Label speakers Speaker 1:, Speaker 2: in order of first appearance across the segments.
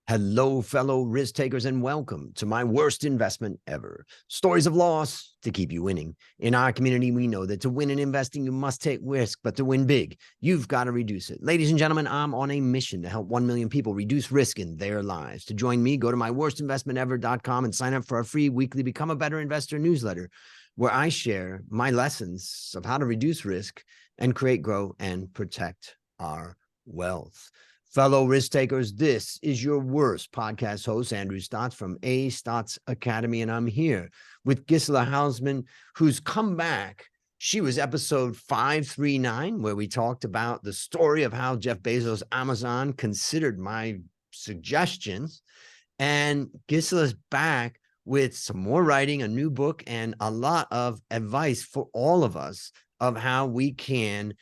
Speaker 1: Hello, fellow risk takers, and welcome to my worst investment ever. Stories of loss to keep you winning. In our community, we know that to win in investing, you must take risk, but to win big, you've got to reduce it. Ladies and gentlemen, I'm on a mission to help 1 million people reduce risk in their lives. To join me, go to myworstinvestmentever.com and sign up for our free weekly Become a Better Investor newsletter, where I share my lessons of how to reduce risk and create, grow, and protect our wealth. Fellow risk takers, this is your worst podcast host, Andrew Stotz from A Stotz Academy, and I'm here with Gisela Hausmann, who's come back. She was episode 539, where we talked about the story of how Jeff Bezos' Amazon considered my suggestions. And Gisela's back with some more writing, a new book, and a lot of advice for all of us of how we can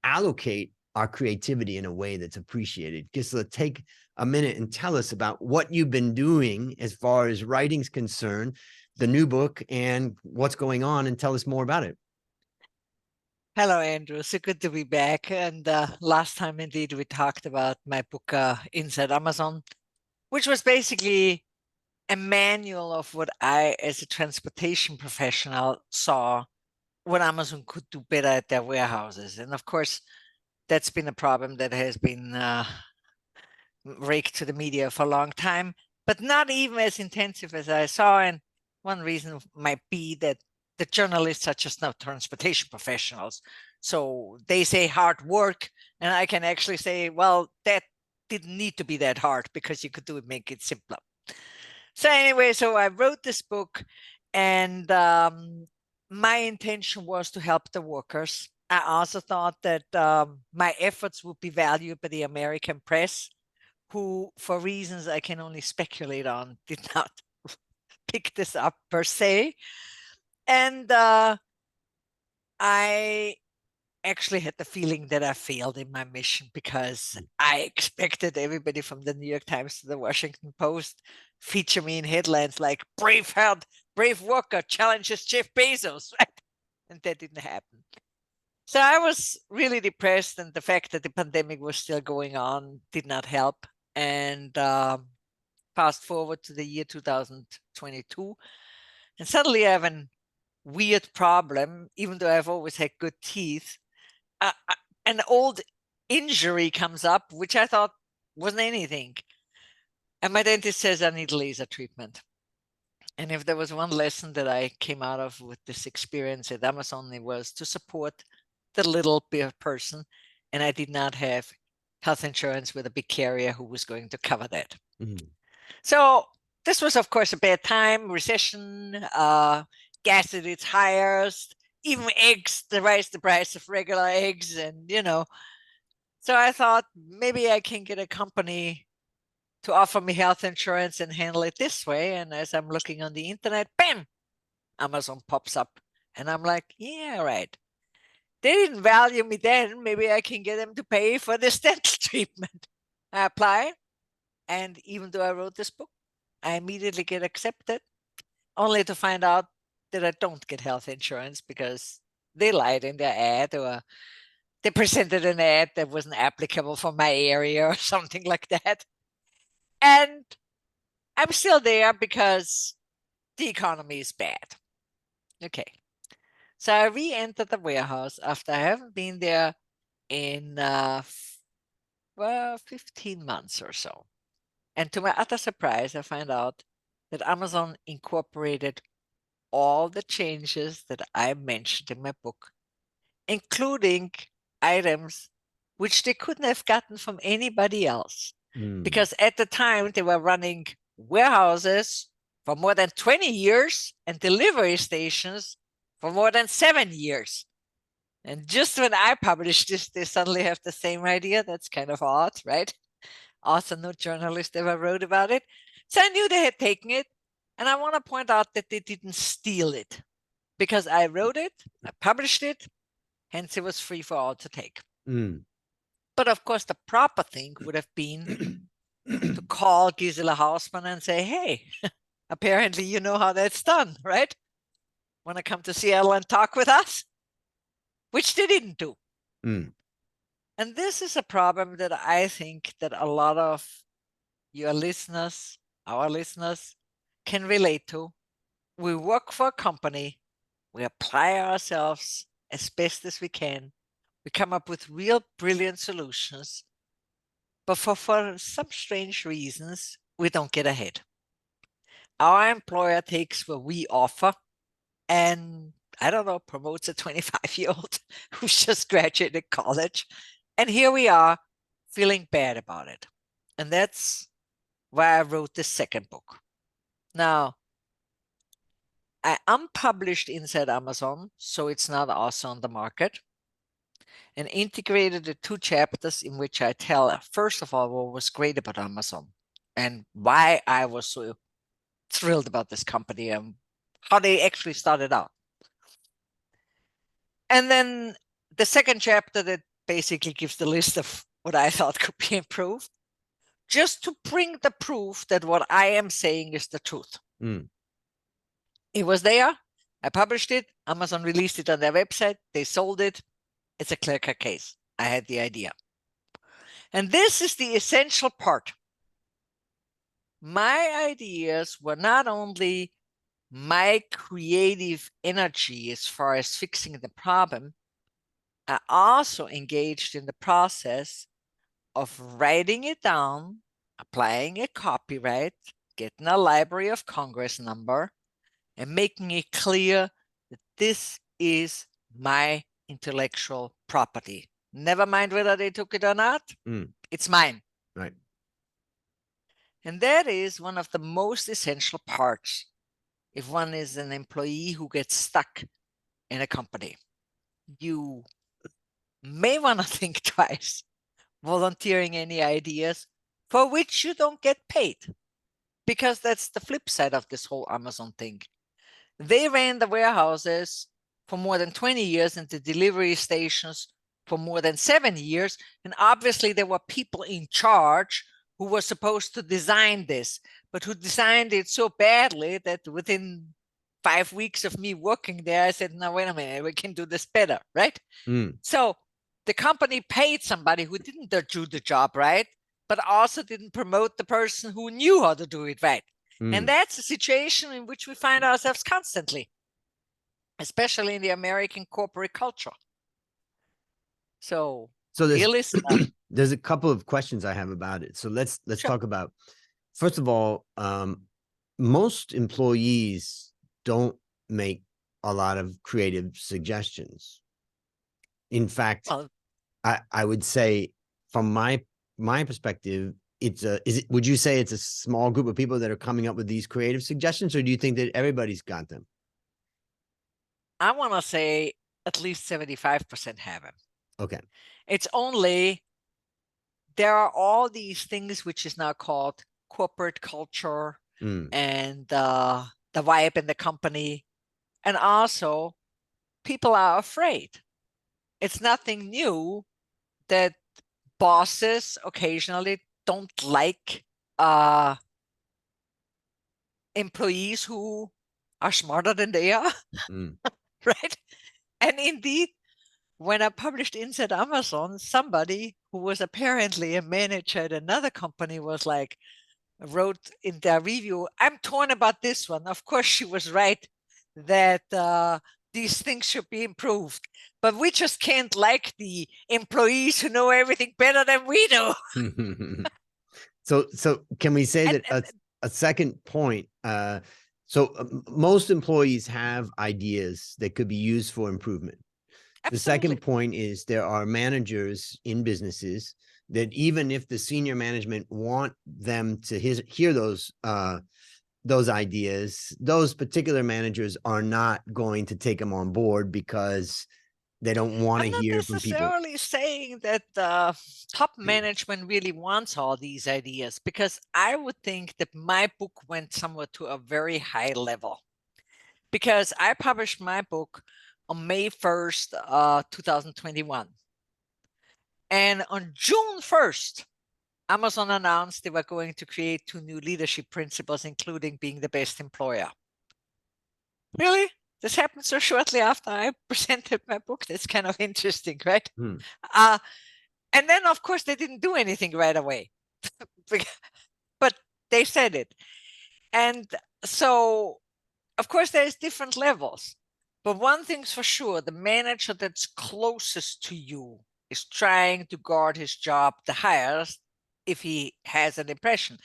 Speaker 1: allocate our creativity in a way that's appreciated. Gisela, take a minute and tell us about what you've been doing as far as writing's concerned, the new book, and what's going on, and tell us more about it.
Speaker 2: Hello, Andrew. So good to be back. And last time, indeed, we talked about my book, Inside Amazon, which was basically a manual of what I, as a transportation professional, saw what Amazon could do better at their warehouses. And of course, that's been a problem that has been raked to the media for a long time, but not even as intensive as I saw. And one reason might be that the journalists are just not transportation professionals. So they say hard work, and I can actually say, well, that didn't need to be that hard because you could make it simpler. So anyway, so I wrote this book, and my intention was to help the workers. I also thought that my efforts would be valued by the American press, who, for reasons I can only speculate on, did not pick this up per se. And I actually had the feeling that I failed in my mission, because I expected everybody from the New York Times to the Washington Post feature me in headlines like brave worker challenges Jeff Bezos, right? And that didn't happen. So I was really depressed, and the fact that the pandemic was still going on did not help. And fast forward to the year 2022, and suddenly I have a weird problem, even though I've always had good teeth. An old injury comes up, which I thought wasn't anything. And my dentist says I need laser treatment. And if there was one lesson that I came out of with this experience at Amazon, it was to support the little person. And I did not have health insurance with a big carrier who was going to cover that. Mm-hmm. So this was, of course, a bad time, recession, gas at its highest, even eggs, the price of regular eggs. And, so I thought maybe I can get a company to offer me health insurance and handle it this way. And as I'm looking on the internet, bam, Amazon pops up. And I'm like, yeah, right. They didn't value me then. Maybe I can get them to pay for this dental treatment. I apply. And even though I wrote this book, I immediately get accepted, only to find out that I don't get health insurance because they lied in their ad, or they presented an ad that wasn't applicable for my area or something like that. And I'm still there because the economy is bad. Okay. So I re-entered the warehouse after I haven't been there in 15 months or so. And to my utter surprise, I found out that Amazon incorporated all the changes that I mentioned in my book, including items which they couldn't have gotten from anybody else. Because at the time, they were running warehouses for more than 20 years and delivery stations for more than 7 years. And just when I published this, they suddenly have the same idea. That's kind of odd, right? Also, no journalist ever wrote about it. So I knew they had taken it. And I want to point out that they didn't steal it, because I wrote it, I published it, hence it was free for all to take. But of course, the proper thing would have been to call Gisela Hausmann and say, hey, apparently you know how that's done, right? Want to come to Seattle and talk with us? Which they didn't do. And this is a problem that I think that a lot of your listeners, our listeners, can relate to. We work for a company, we apply ourselves as best as we can, we come up with real brilliant solutions, but for some strange reasons, we don't get ahead. Our employer takes what we offer and, I don't know, promotes a 25-year-old who's just graduated college. And here we are feeling bad about it. And that's why I wrote the second book. Now, I unpublished inside Amazon, so it's not also on the market, and integrated the 2 chapters in which I tell, first of all, what was great about Amazon and why I was so thrilled about this company and how they actually started out. And then the second chapter that basically gives the list of what I thought could be improved, just to bring the proof that what I am saying is the truth. It was there. I published it. Amazon released it on their website. They sold it. It's a clear-cut case. I had the idea. And this is the essential part. My ideas were not only my creative energy as far as fixing the problem, I also engaged in the process of writing it down, applying a copyright, getting a Library of Congress number, and making it clear that this is my intellectual property. Never mind whether they took it or not, it's mine.
Speaker 1: Right.
Speaker 2: And that is one of the most essential parts if one is an employee who gets stuck in a company. You may want to think twice volunteering any ideas for which you don't get paid, because that's the flip side of this whole Amazon thing. They ran the warehouses for more than 20 years and the delivery stations for more than 7 years. And obviously there were people in charge who were supposed to design this, but who designed it so badly that within 5 weeks of me working there, I said, no, wait a minute, we can do this better, right? So the company paid somebody who didn't do the job right, but also didn't promote the person who knew how to do it right. And that's a situation in which we find ourselves constantly, especially in the American corporate culture. So
Speaker 1: there's a couple of questions I have about it. So let's talk about, first of all, most employees don't make a lot of creative suggestions. In fact, I would say from my perspective, would you say it's a small group of people that are coming up with these creative suggestions, or do you think that everybody's got them?
Speaker 2: I want to say at least 75% have them.
Speaker 1: Okay.
Speaker 2: It's only, there are all these things which is now called corporate culture and the vibe in the company. And also people are afraid. It's nothing new that bosses occasionally don't like employees who are smarter than they are, right? And indeed, when I published Inside Amazon, somebody who was apparently a manager at another company was like, wrote in their review, I'm torn about this one. Of course, she was right that these things should be improved, but we just can't like the employees who know everything better than we do.
Speaker 1: So can we say that a second point, most employees have ideas that could be used for improvement. Absolutely. The second point is there are managers in businesses that even if the senior management want them to hear those ideas, those particular managers are not going to take them on board because they don't want to hear from people.
Speaker 2: I'm not necessarily saying that the top management really wants all these ideas, because I would think that my book went somewhat to a very high level, because I published my book on May 1st, 2021. And on June 1st, Amazon announced they were going to create 2 new leadership principles, including being the best employer. Really? This happened so shortly after I presented my book. That's kind of interesting, right? And then, of course, they didn't do anything right away. But They said it. And so, of course, there's different levels. But one thing's for sure, the manager that's closest to you is trying to guard his job the highest if he has an impression.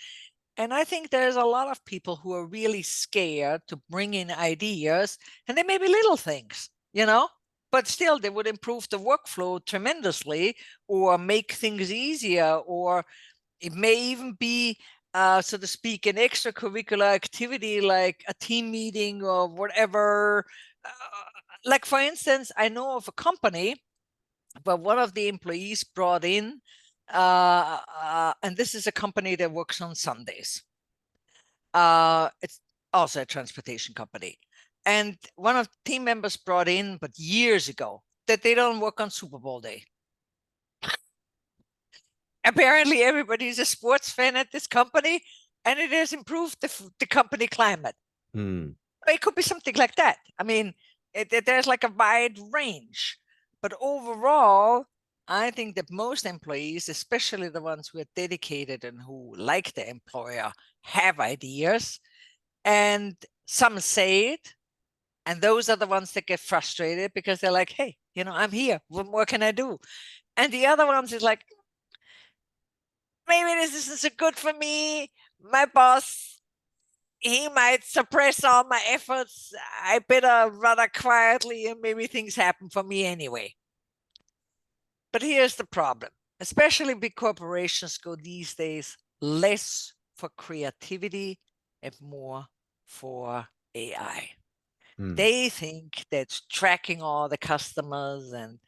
Speaker 2: And I think there's a lot of people who are really scared to bring in ideas, and they may be little things, but still they would improve the workflow tremendously or make things easier, or it may even be, so to speak, an extracurricular activity like a team meeting or whatever. Like, for instance, I know of a company where one of the employees brought in, and this is a company that works on Sundays. It's also a transportation company. And one of the team members brought in, but years ago, that they don't work on Super Bowl day. Apparently, everybody's a sports fan at this company, and it has improved the company climate. It could be something like that. I mean, there's like a wide range. But overall, I think that most employees, especially the ones who are dedicated and who like the employer, have ideas, and some say it. And those are the ones that get frustrated because they're like, hey, I'm here. What more can I do? And the other ones is like, maybe this isn't so good for me. My boss, he might suppress all my efforts. I better run quietly and maybe things happen for me anyway. But here's the problem. Especially big corporations go these days less for creativity and more for AI. They think that tracking all the customers and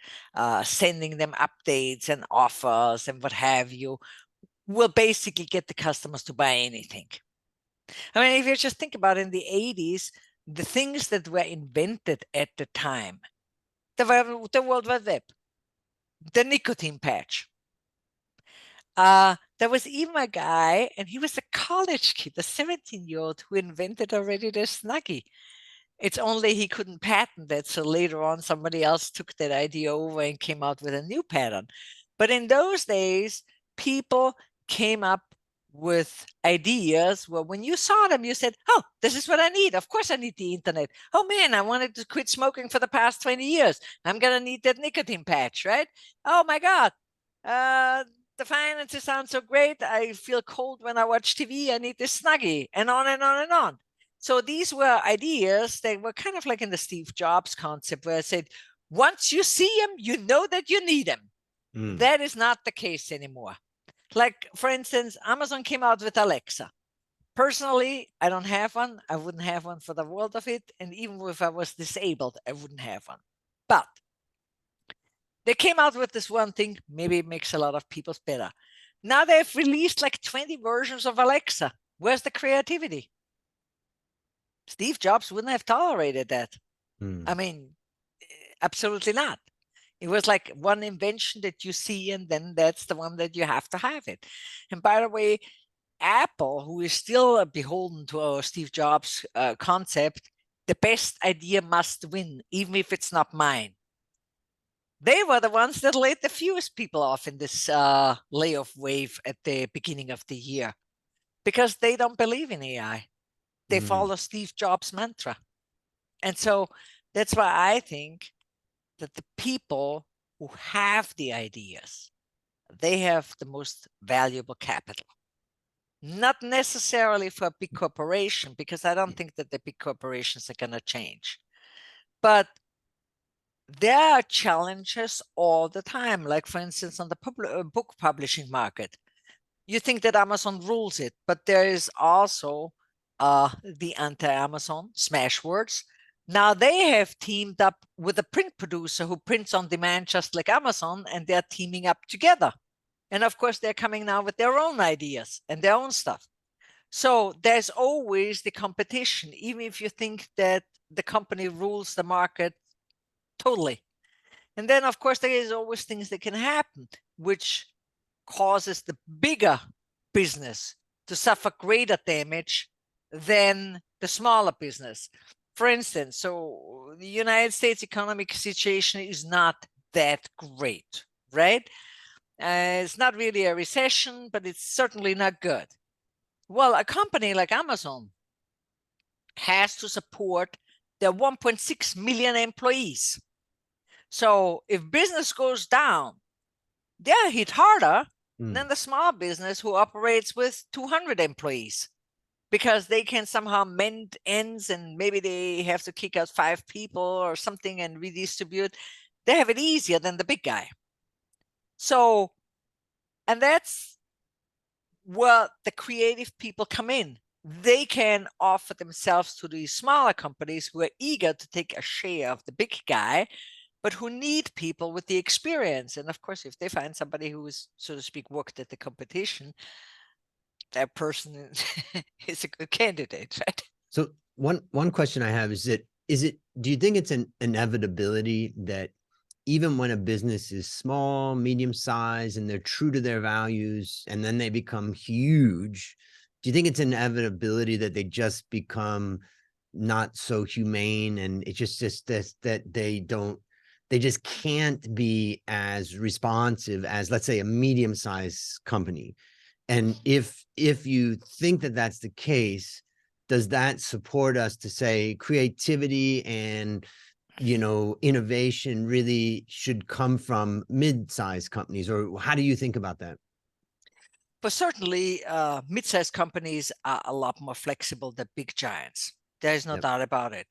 Speaker 2: sending them updates and offers and what have you will basically get the customers to buy anything. I mean, if you just think about it, in the 80s, the things that were invented at the time, the World Wide Web, the nicotine patch. There was even a guy, and he was a college kid, a 17-year-old, who invented already the Snuggie. It's only he couldn't patent it, so later on somebody else took that idea over and came out with a new pattern. But in those days, people came up with ideas where when you saw them, you said, oh, this is what I need. Of course I need the internet. Oh man, I wanted to quit smoking for the past 20 years. I'm going to need that nicotine patch, right? Oh my God. The finances sound so great. I feel cold when I watch TV. I need this Snuggie, and on and on and on. So these were ideas that were kind of like in the Steve Jobs concept, where I said, once you see them, you know that you need them. That is not the case anymore. Like, for instance, Amazon came out with Alexa. Personally, I don't have one. I wouldn't have one for the world of it. And even if I was disabled, I wouldn't have one. But they came out with this one thing. Maybe it makes a lot of people's better. Now they've released like 20 versions of Alexa. Where's the creativity? Steve Jobs wouldn't have tolerated that. I mean, absolutely not. It was like one invention that you see, and then that's the one that you have to have it. And by the way, Apple, who is still beholden to our Steve Jobs concept, the best idea must win, even if it's not mine. They were the ones that laid the fewest people off in this layoff wave at the beginning of the year, because they don't believe in AI. They follow Steve Jobs' mantra. And so that's why I think that the people who have the ideas, they have the most valuable capital. Not necessarily for a big corporation, because I don't think that the big corporations are going to change. But there are challenges all the time. Like, for instance, on the book publishing market, you think that Amazon rules it, but there is also the anti-Amazon Smashwords. Now they have teamed up with a print producer who prints on demand just like Amazon, and they're teaming up together. And of course, they're coming now with their own ideas and their own stuff. So there's always the competition, even if you think that the company rules the market totally. And then, of course, there is always things that can happen, which causes the bigger business to suffer greater damage than the smaller business. For instance, so the United States economic situation is not that great, right? It's not really a recession, but it's certainly not good. Well, a company like Amazon has to support their 1.6 million employees. So if business goes down, they're hit harder than the small business who operates with 200 employees, because they can somehow mend ends, and maybe they have to kick out 5 people or something and redistribute. They have it easier than the big guy. So, and that's where the creative people come in. They can offer themselves to these smaller companies who are eager to take a share of the big guy, but who need people with the experience. And of course, if they find somebody who is, so to speak, worked at the competition, that person is a good candidate, right?
Speaker 1: So one question I have is do you think it's an inevitability that even when a business is small, medium size, and they're true to their values, and then they become huge, do you think it's an inevitability that they just become not so humane, and it's just this, that they just can't be as responsive as, let's say, a medium-sized company? And if you think that that's the case, does that support us to say creativity and innovation really should come from mid-sized companies? Or how do you think about that?
Speaker 2: But certainly, mid-sized companies are a lot more flexible than big giants. There is no
Speaker 1: Yep.
Speaker 2: doubt about it.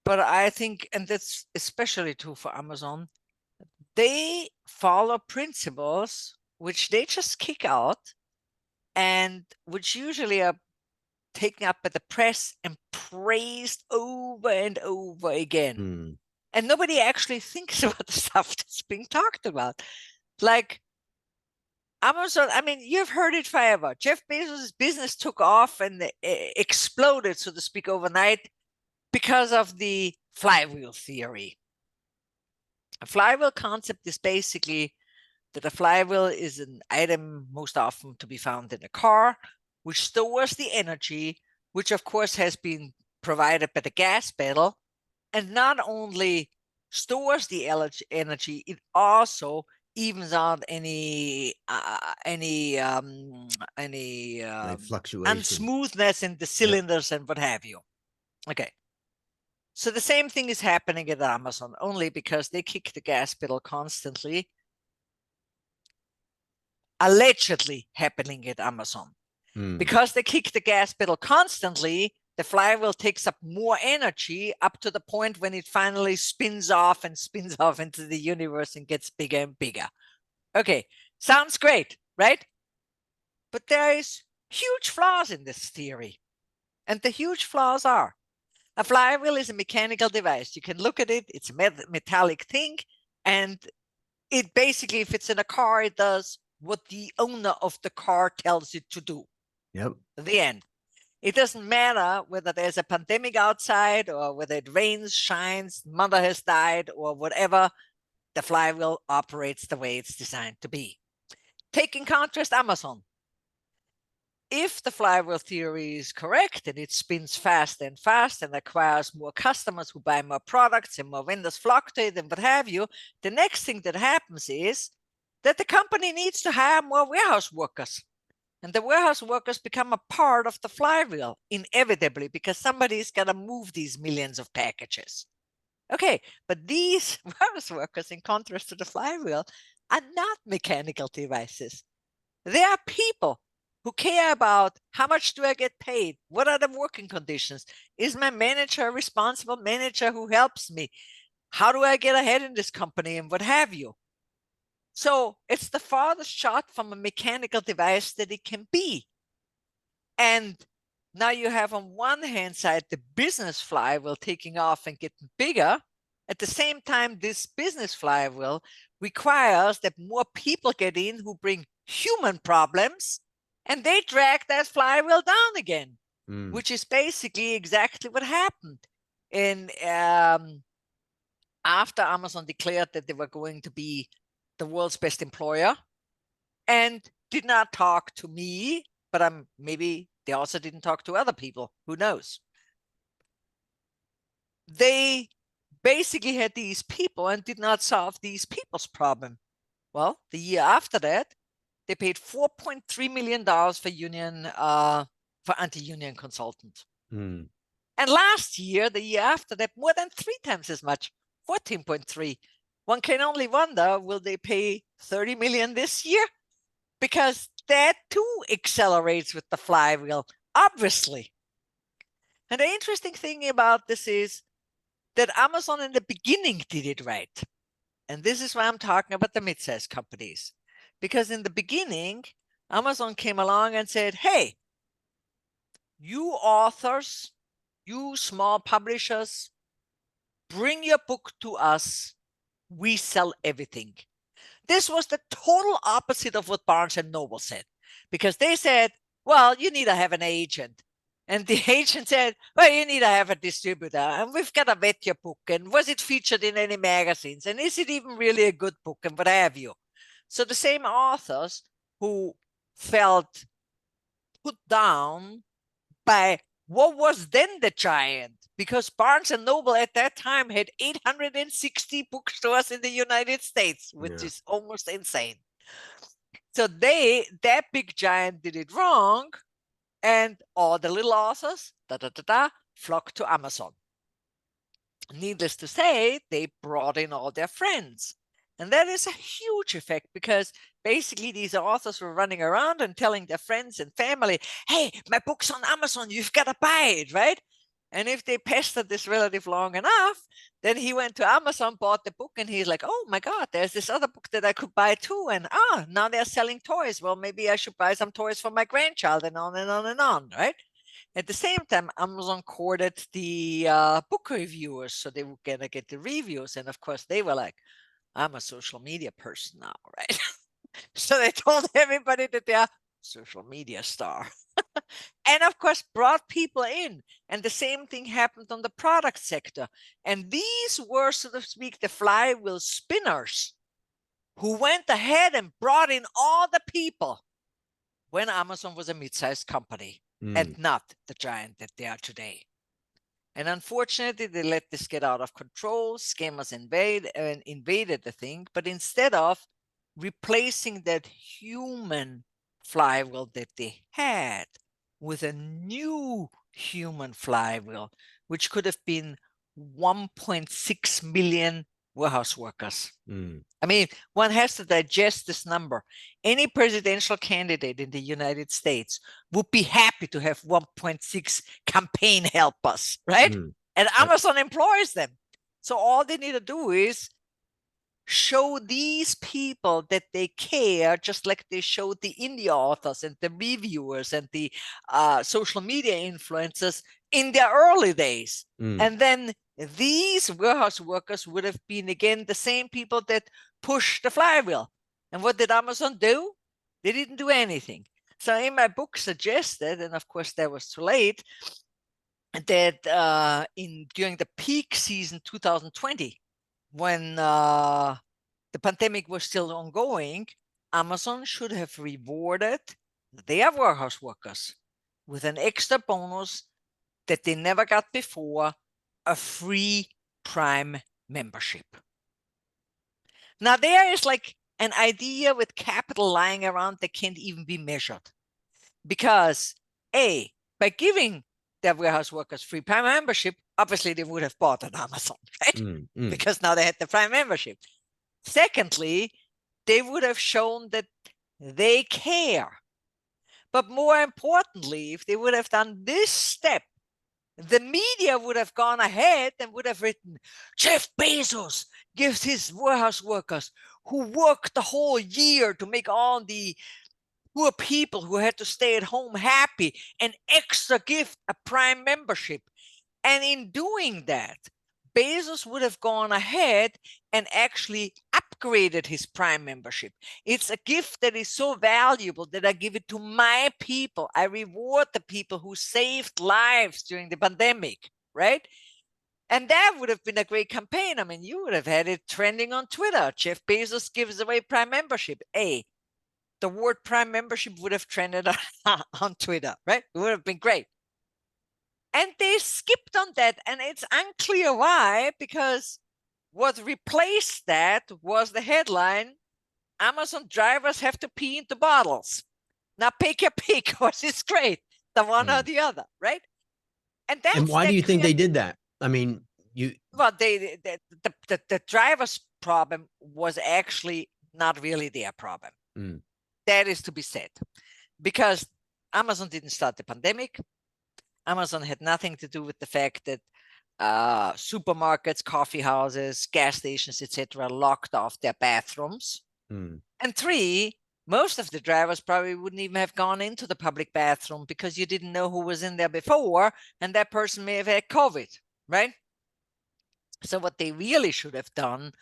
Speaker 2: But I think, and that's especially true for Amazon, they follow principles which they just kick out, and which usually are taken up by the press and praised over and over again. And nobody actually thinks about the stuff that's being talked about. Like Amazon, I mean, you've heard it forever. Jeff Bezos' business took off and exploded, so to speak, overnight because of the flywheel theory. A flywheel concept is basically that a flywheel is an item most often to be found in a car, which stores the energy, which of course has been provided by the gas pedal, and not only stores the energy, it also evens out any
Speaker 1: Like fluctuation.
Speaker 2: unsmoothness in the cylinders and what have you. Okay. So the same thing is happening at Amazon, only because they kick the gas pedal constantly. Allegedly happening at Amazon. Because they kick the gas pedal constantly, the flywheel takes up more energy up to the point when it finally spins off into the universe and gets bigger and bigger. Okay, sounds great, right? But there is huge flaws in this theory. And the huge flaws are: a flywheel is a mechanical device. You can look at it, it's a metallic thing, and it basically, if it's in a car, it does what the owner of the car tells it to do.
Speaker 1: Yep.
Speaker 2: The end. It doesn't matter whether there's a pandemic outside or whether it rains, shines, mother has died, or whatever. The flywheel operates the way it's designed to be. Take in contrast Amazon. If the flywheel theory is correct and it spins fast and fast and acquires more customers who buy more products and more vendors flock to it and what have you, the next thing that happens is that the company needs to hire more warehouse workers. And the warehouse workers become a part of the flywheel, inevitably, because somebody's got to move these millions of packages. Okay, but these warehouse workers, in contrast to the flywheel, are not mechanical devices. They are people who care about how much do I get paid? What are the working conditions? Is my manager a responsible manager who helps me? How do I get ahead in this company and what have you? So it's the farthest shot from a mechanical device that it can be. And now you have on one hand side the business flywheel taking off and getting bigger. At the same time, this business flywheel requires that more people get in who bring human problems, and they drag that flywheel down again, which is basically exactly what happened. In after Amazon declared that they were going to be the world's best employer, and did not talk to me, but maybe they also didn't talk to other people. Who knows? They basically had these people and did not solve these people's problem. Well, the year after that, they paid $4.3 million for union for anti-union consultants.
Speaker 1: Mm.
Speaker 2: And last year, the year after that, more than 3 times as much, 14.3. One can only wonder, will they pay 30 million this year? Because that too accelerates with the flywheel, obviously. And the interesting thing about this is that Amazon in the beginning did it right. And this is why I'm talking about the mid-sized companies. Because in the beginning, Amazon came along and said, hey, you authors, you small publishers, bring your book to us. We sell everything. This was the total opposite of what Barnes and Noble said, because they said, well, you need to have an agent. And the agent said, well, you need to have a distributor, and we've got to vet your book. And was it featured in any magazines? And is it even really a good book? And what have you? So the same authors who felt put down by what was then the giant, because Barnes and Noble at that time had 860 bookstores in the United States, which is almost insane. So that big giant did it wrong, and all the little authors flocked to Amazon. Needless to say, they brought in all their friends. And that is a huge effect, because basically these authors were running around and telling their friends and family, hey, my book's on Amazon, you've got to buy it, right? And if they pestered this relative long enough, then he went to Amazon, bought the book, and he's like, oh my God, there's this other book that I could buy too. And now they're selling toys. Well, maybe I should buy some toys for my grandchild, and on and on and on, right? At the same time, Amazon courted the book reviewers, so they were gonna get the reviews. And of course, they were like, I'm a social media person now, right? So they told everybody that they're social media star. And of course, brought people in. And the same thing happened on the product sector. And these were, so to speak, the flywheel spinners who went ahead and brought in all the people when Amazon was a mid-sized company and not the giant that they are today. And unfortunately, they let this get out of control. Scammers invaded the thing. But instead of replacing that human flywheel that they had with a new human flywheel, which could have been 1.6 million warehouse workers. I mean, one has to digest this number. Any presidential candidate in the United States would be happy to have 1.6 campaign helpers, right? And Amazon employs them. So all they need to do is show these people that they care, just like they showed the indie authors and the reviewers and the social media influencers in their early days. And then these warehouse workers would have been, again, the same people that pushed the flywheel. And what did Amazon do? They didn't do anything. So in my book suggested, and of course that was too late, that during the peak season 2020, when the pandemic was still ongoing, Amazon should have rewarded their warehouse workers with an extra bonus that they never got before, a free Prime membership. Now there is like an idea with capital lying around that can't even be measured. Because by giving their warehouse workers free Prime membership, obviously they would have bought on Amazon, right? Because now they had the Prime membership. Secondly, they would have shown that they care. But more importantly, if they would have done this step, the media would have gone ahead and would have written, Jeff Bezos gives his warehouse workers who worked the whole year to make all the poor people who had to stay at home happy an extra gift, a Prime membership. And in doing that, Bezos would have gone ahead and actually upgraded his Prime membership. It's a gift that is so valuable that I give it to my people. I reward the people who saved lives during the pandemic, right? And that would have been a great campaign. I mean, you would have had it trending on Twitter. Jeff Bezos gives away Prime membership. The word Prime membership would have trended on Twitter, right? It would have been great. And they skipped on that, and it's unclear why, because what replaced that was the headline, Amazon drivers have to pee into bottles. Now pick your pick, which is great. the one or the other, right? And
Speaker 1: And
Speaker 2: that's
Speaker 1: why do
Speaker 2: the
Speaker 1: you think they did that? I mean,
Speaker 2: well, the driver's problem was actually not really their problem. That is to be said, because Amazon didn't start the pandemic. Amazon had nothing to do with the fact that supermarkets, coffee houses, gas stations, etc., locked off their bathrooms. And three, most of the drivers probably wouldn't even have gone into the public bathroom because you didn't know who was in there before, and that person may have had COVID, right? So what they really should have done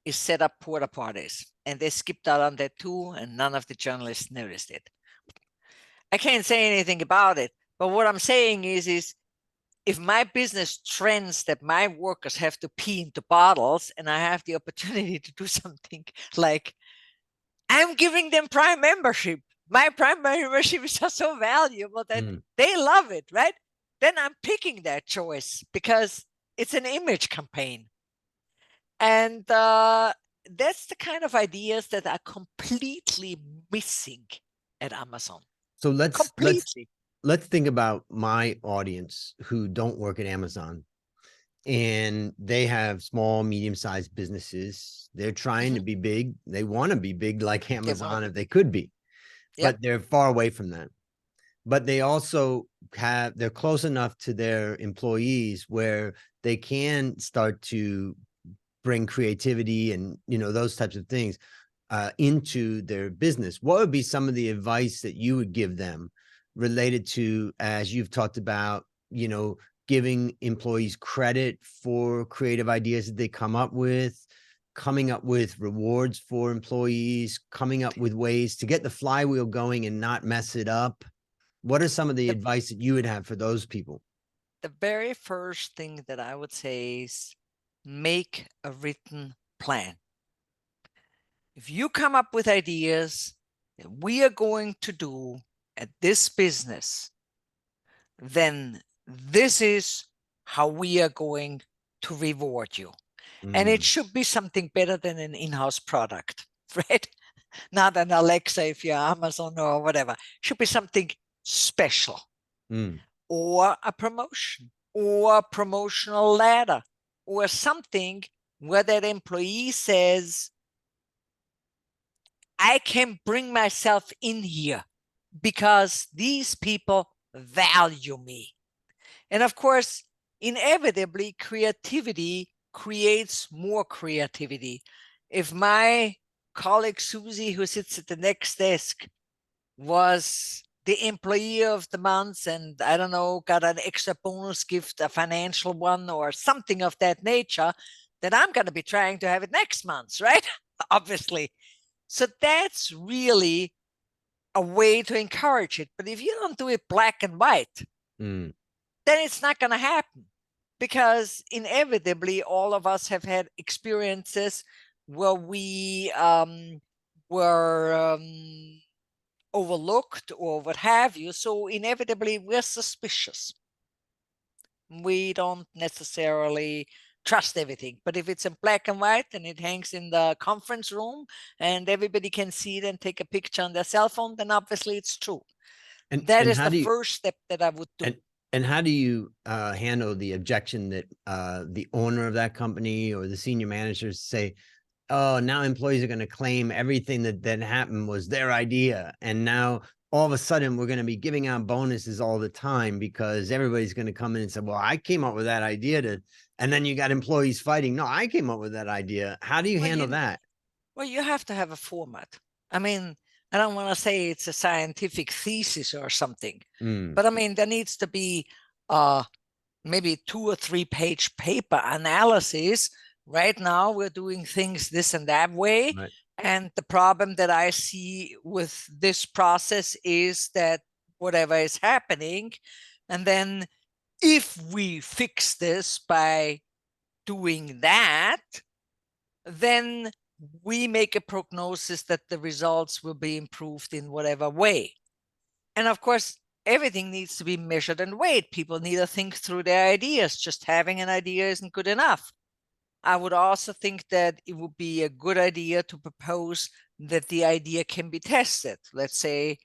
Speaker 2: is set up porta potties, and they skipped out on that too, and none of the journalists noticed it. I can't say anything about it, but what I'm saying is if my business trends that my workers have to pee into bottles and I have the opportunity to do something like I'm giving them Prime membership, my Prime memberships are so valuable that they love it, right? Then I'm picking that choice because it's an image campaign. And that's the kind of ideas that are completely missing at Amazon.
Speaker 1: So let's
Speaker 2: completely.
Speaker 1: Let's think about my audience who don't work at Amazon, and they have small, medium-sized businesses. They're trying to be big. They want to be big like Amazon if they could be, but they're far away from that. But they also they're close enough to their employees where they can start to bring creativity and, those types of things into their business. What would be some of the advice that you would give them related to, as you've talked about, giving employees credit for creative ideas that they come up with, coming up with rewards for employees, coming up with ways to get the flywheel going and not mess it up? What are some of the advice that you would have for those people?
Speaker 2: The very first thing that I would say is make a written plan. If you come up with ideas that we are going to do at this business, then this is how we are going to reward you. And it should be something better than an in-house product, right? Not an Alexa if you're Amazon or whatever. It should be something special, or a promotion, or a promotional ladder, or something where that employee says, I can bring myself in here because these people value me. And of course, inevitably, creativity creates more creativity. If my colleague Susie, who sits at the next desk, was the employee of the month and, I don't know, got an extra bonus gift, a financial one or something of that nature, then I'm going to be trying to have it next month, right? Obviously. So that's really a way to encourage it. But if you don't do it black and white, then it's not going to happen, because inevitably all of us have had experiences where we were overlooked or what have you. So inevitably we're suspicious. We don't necessarily trust everything. But if it's in black and white and it hangs in the conference room and everybody can see it and take a picture on their cell phone, then obviously it's true. And that is the first step that I would do.
Speaker 1: And how do you handle the objection that the owner of that company or the senior managers say, oh, now employees are going to claim everything that happened was their idea, and now all of a sudden we're going to be giving out bonuses all the time because everybody's going to come in and say, well, I came up with that idea and then you got employees fighting. No, I came up with that idea. How do you handle that?
Speaker 2: Well, you have to have a format. I mean, I don't want to say it's a scientific thesis or something, but I mean, there needs to be maybe 2 or 3 page paper analysis. Right now, we're doing things this and that way. Right. And the problem that I see with this process is that whatever is happening, and then if we fix this by doing that, then we make a prognosis that the results will be improved in whatever way. And of course, everything needs to be measured and weighed. People need to think through their ideas. Just having an idea isn't good enough. I would also think that it would be a good idea to propose that the idea can be tested. Let's say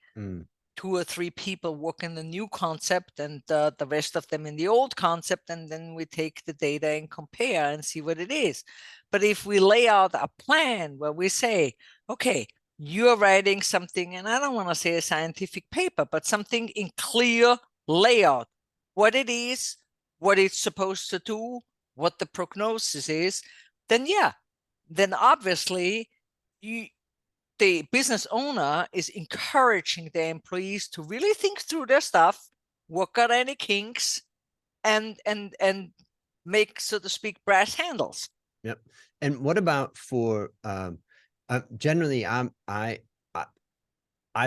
Speaker 2: 2 or 3 people work in the new concept and the rest of them in the old concept, and then we take the data and compare and see what it is. But if we lay out a plan where we say, okay, you're writing something, and I don't want to say a scientific paper, but something in clear layout, what it is, what it's supposed to do, what the prognosis is, then yeah, then obviously the business owner is encouraging the employees to really think through their stuff, work out any kinks, and make, so to speak, brass handles.
Speaker 1: Yep. And what about for generally I've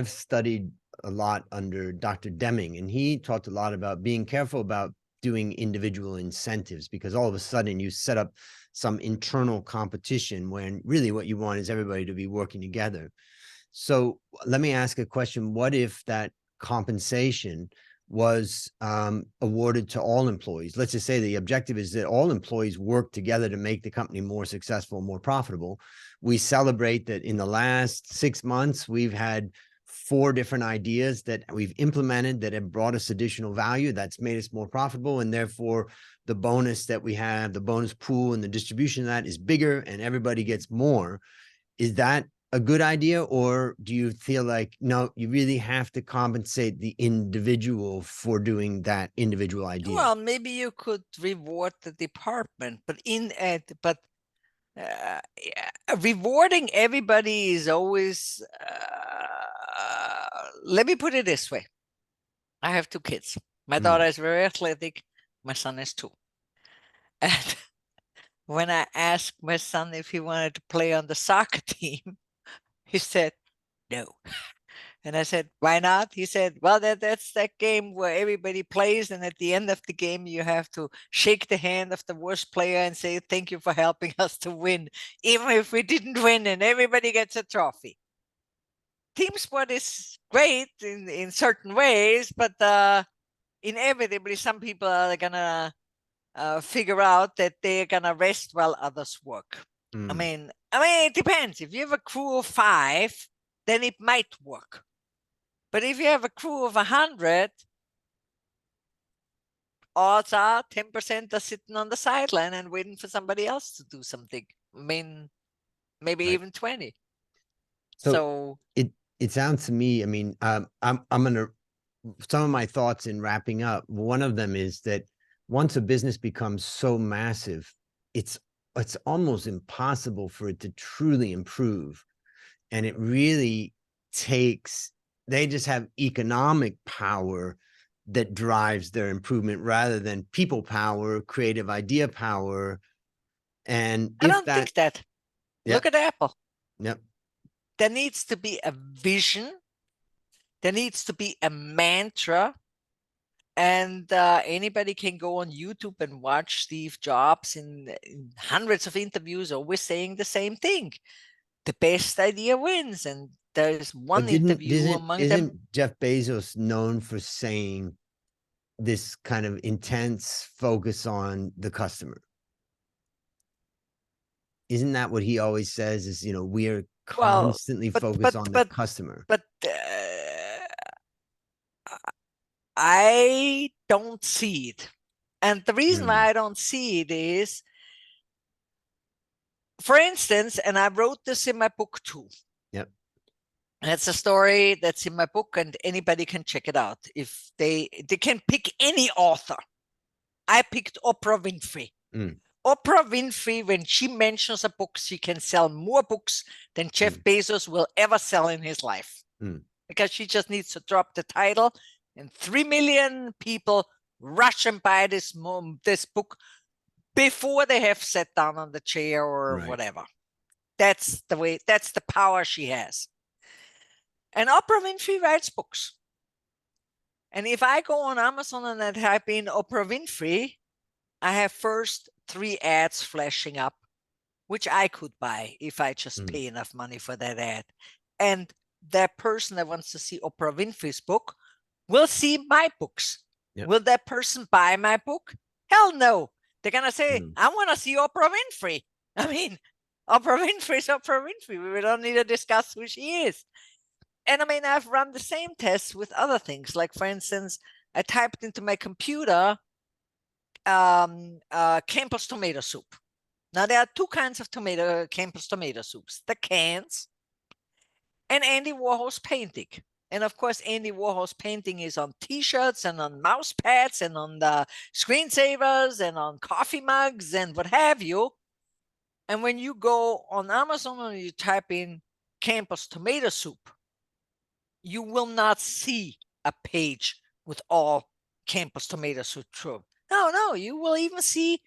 Speaker 1: studied a lot under Dr. Deming, and he talked a lot about being careful about doing individual incentives, because all of a sudden you set up some internal competition when really what you want is everybody to be working together. So let me ask a question. What if that compensation was awarded to all employees? Let's just say the objective is that all employees work together to make the company more successful, more profitable. We celebrate that in the last 6 months, we've had 4 different ideas that we've implemented that have brought us additional value that's made us more profitable, and therefore the bonus that we have, the bonus pool and the distribution of that is bigger and everybody gets more. Is that a good idea, or do you feel like, no, you really have to compensate the individual for doing that individual idea?
Speaker 2: Well, maybe you could reward the department, but rewarding everybody is always, let me put it this way. I have 2 kids. My daughter is very athletic. My son is 2. And when I asked my son if he wanted to play on the soccer team, he said, no. And I said, why not? He said, well, that's that game where everybody plays, and at the end of the game, you have to shake the hand of the worst player and say, thank you for helping us to win, even if we didn't win, and everybody gets a trophy. Team sport is great in certain ways, but inevitably, some people are going to figure out that they're going to rest while others work. I mean, it depends. If you have a crew of 5, then it might work. But if you have a crew of 100, odds are 10% are sitting on the sideline and waiting for somebody else to do something. I mean, maybe even 20. So
Speaker 1: it sounds to me, I mean, I'm gonna, some of my thoughts in wrapping up, one of them is that once a business becomes so massive, it's almost impossible for it to truly improve. And it really takes, they just have economic power that drives their improvement rather than people power, creative idea power. And
Speaker 2: I don't think that.
Speaker 1: Yep.
Speaker 2: Look at Apple.
Speaker 1: Yep.
Speaker 2: There needs to be a vision. There needs to be a mantra. And anybody can go on YouTube and watch Steve Jobs in hundreds of interviews always saying the same thing. The best idea wins. And there's one interview among them.
Speaker 1: Isn't Jeff Bezos known for saying this kind of intense focus on the customer? Isn't that what he always says is, you know, we are constantly focused on the customer?
Speaker 2: But I don't see it. And the reason why I don't see it is, for instance, and I wrote this in my book too.
Speaker 1: Yep.
Speaker 2: That's a story that's in my book, and anybody can check it out. If they can pick any author. I picked Oprah Winfrey. Oprah Winfrey, when she mentions a book, she can sell more books than Jeff Bezos will ever sell in his life. Because she just needs to drop the title, and 3 million people rush and buy this book before they have sat down on the chair or whatever. That's the way, that's the power she has. And Oprah Winfrey writes books. And if I go on Amazon and I type in Oprah Winfrey, I have first 3 ads flashing up, which I could buy if I just pay enough money for that ad. And that person that wants to see Oprah Winfrey's book will see my books. Yep. Will that person buy my book? Hell no. They're going to say, I want to see Oprah Winfrey. I mean, Oprah Winfrey is Oprah Winfrey. We don't need to discuss who she is. And I mean, I've run the same tests with other things. Like, for instance, I typed into my computer Campbell's tomato soup. Now, there are two kinds of Campbell's tomato soups: the cans and Andy Warhol's painting. And of course, Andy Warhol's painting is on T-shirts and on mouse pads and on the screensavers and on coffee mugs and what have you. And when you go on Amazon and you type in Campbell's tomato soup, you will not see a page with all Campbell's tomato soup true. No, you will even see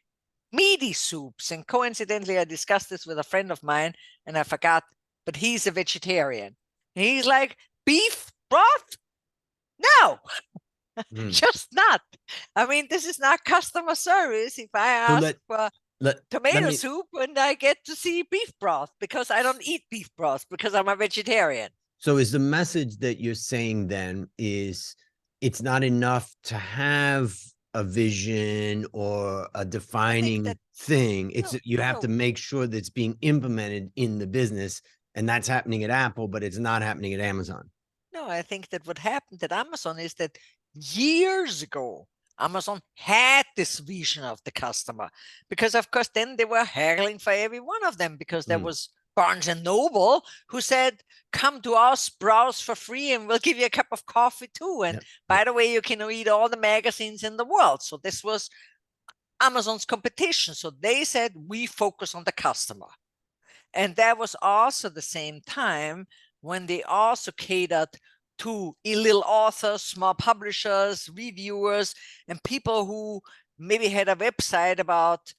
Speaker 2: meaty soups. And coincidentally, I discussed this with a friend of mine and I forgot, but he's a vegetarian. And he's like, beef broth? No, just not. I mean, this is not customer service. If I ask for tomato soup and I get to see beef broth, because I don't eat beef broth because I'm a vegetarian.
Speaker 1: So is the message that you're saying then is it's not enough to have a vision or a defining thing. You have to make sure that it's being implemented in the business, and that's happening at Apple, but it's not happening at Amazon.
Speaker 2: No, I think that what happened at Amazon is that years ago, Amazon had this vision of the customer, because of course then they were haggling for every one of them, because there was Barnes and Noble who said, come to us, browse for free, and we'll give you a cup of coffee too. And by the way, you can read all the magazines in the world. So this was Amazon's competition. So they said, we focus on the customer. And that was also the same time when they also catered to little authors, small publishers, reviewers, and people who maybe had a website about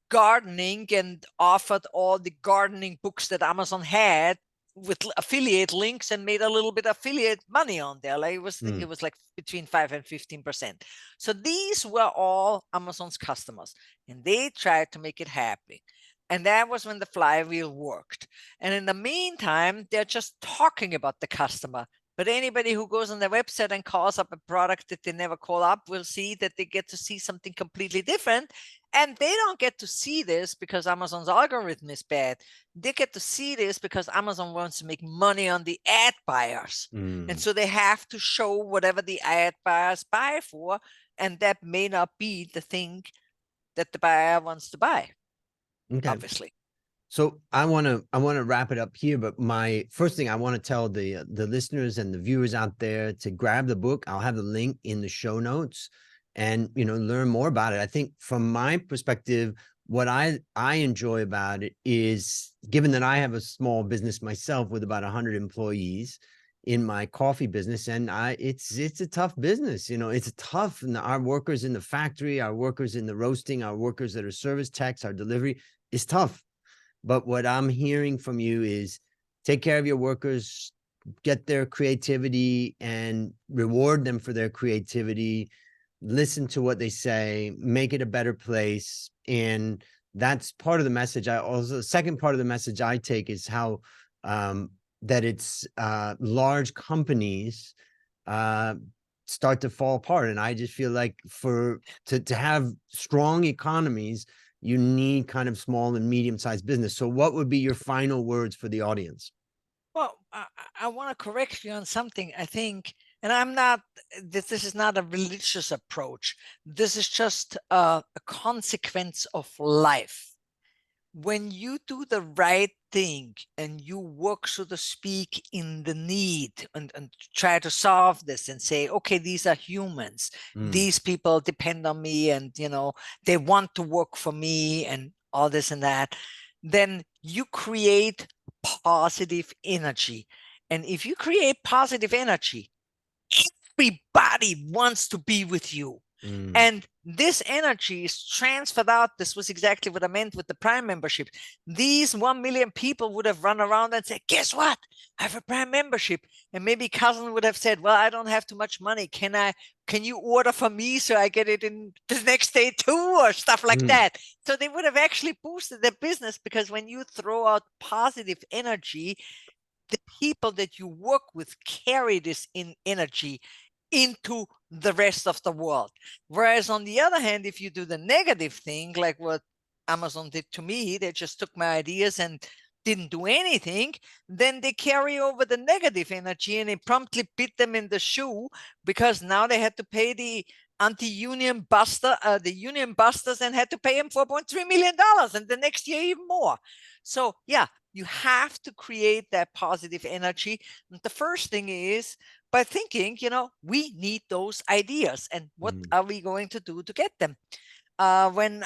Speaker 2: gardening and offered all the gardening books that Amazon had with affiliate links and made a little bit of affiliate money on there. Like it was like between 5 and 15%. So these were all Amazon's customers, and they tried to make it happen. And that was when the flywheel worked. And in the meantime, they're just talking about the customer. But anybody who goes on their website and calls up a product that they never call up will see that they get to see something completely different. And they don't get to see this because Amazon's algorithm is bad. They get to see this because Amazon wants to make money on the ad buyers. And so they have to show whatever the ad buyers buy for. And that may not be the thing that the buyer wants to buy. Okay. Obviously.
Speaker 1: So I want to wrap it up here, but my first thing I want to tell the listeners and the viewers out there to grab the book. I'll have the link in the show notes and, learn more about it. I think from my perspective, what I enjoy about it is, given that I have a small business myself with about 100 employees in my coffee business, and it's a tough business. It's tough. And our workers in the factory, our workers in the roasting, our workers that are service techs, our delivery is tough. But what I'm hearing from you is take care of your workers, get their creativity and reward them for their creativity, listen to what they say, make it a better place. And that's part of the message. The second part of the message I take is how that it's large companies start to fall apart. And I just feel like to have strong economies, you need kind of small and medium-sized business. So what would be your final words for the audience?
Speaker 2: Well, I want to correct you on something. I think, and this is not a religious approach. This is just a consequence of life. When you do the right thing and you work, so to speak, in the need and try to solve this and say, okay, these are humans. These people depend on me and, they want to work for me and all this and that, then you create positive energy. And if you create positive energy, everybody wants to be with you. And this energy is transferred out. This was exactly what I meant with the Prime membership. These 1 million people would have run around and said, guess what? I have a Prime membership. And maybe cousin would have said, well, I don't have too much money. Can you order for me so I get it in the next day too, or stuff like that? So they would have actually boosted their business, because when you throw out positive energy, the people that you work with carry this energy into the rest of the world. Whereas on the other hand, if you do the negative thing, like what Amazon did to me, they just took my ideas and didn't do anything, then they carry over the negative energy and it promptly bit them in the shoe because now they had to pay the anti-union buster, the union busters, and had to pay him $4.3 million, and the next year even more. So yeah, you have to create that positive energy. And the first thing is by thinking, we need those ideas, and what are we going to do to get them? When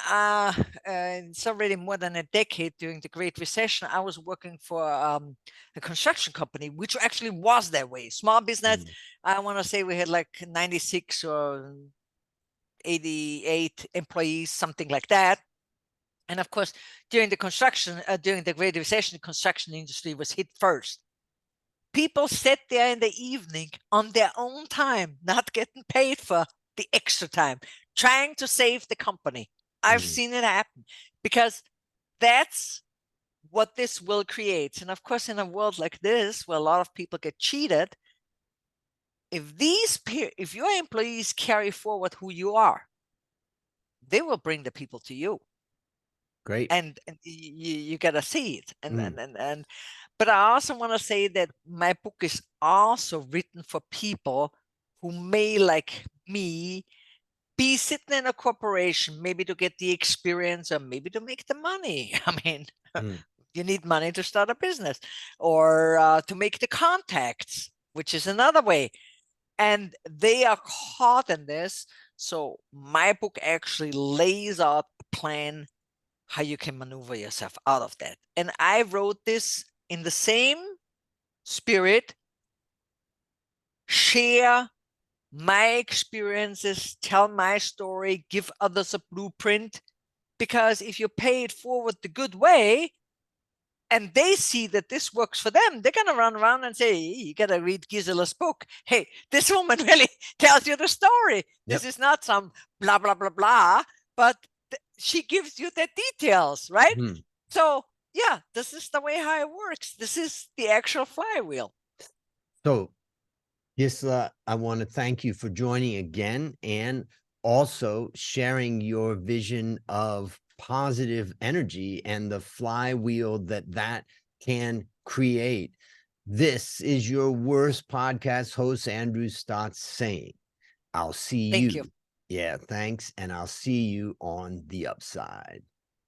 Speaker 2: it's already more than a decade during the Great Recession, I was working for a construction company, which actually was that way. Small business. I want to say we had like 96 or 88 employees, something like that. And of course, during the Great Recession, the construction industry was hit first. People sat there in the evening on their own time, not getting paid for the extra time, trying to save the company. I've seen it happen because that's what this will create. And of course, in a world like this, where a lot of people get cheated, if your employees carry forward who you are, they will bring the people to you.
Speaker 1: Great.
Speaker 2: And you gotta see it. But I also want to say that my book is also written for people who may, like me, be sitting in a corporation, maybe to get the experience or maybe to make the money. I mean, you need money to start a business or to make the contacts, which is another way. And they are caught in this. So my book actually lays out a plan how you can maneuver yourself out of that. And I wrote this in the same spirit, share my experiences, tell my story, give others a blueprint. Because if you pay it forward the good way, and they see that this works for them, they're going to run around and say, you got to read Gisela's book. Hey, this woman really tells you the story. Yep. This is not some blah, blah, blah, blah, but she gives you the details, right? So yeah, this is the way how it works. This is the actual flywheel.
Speaker 1: So Gisela, I want to thank you for joining again and also sharing your vision of positive energy and the flywheel that can create. This is your worst podcast host, Andrew Stotz, saying, I'll see you.
Speaker 2: Thank you.
Speaker 1: Yeah, thanks. And I'll see you on the upside.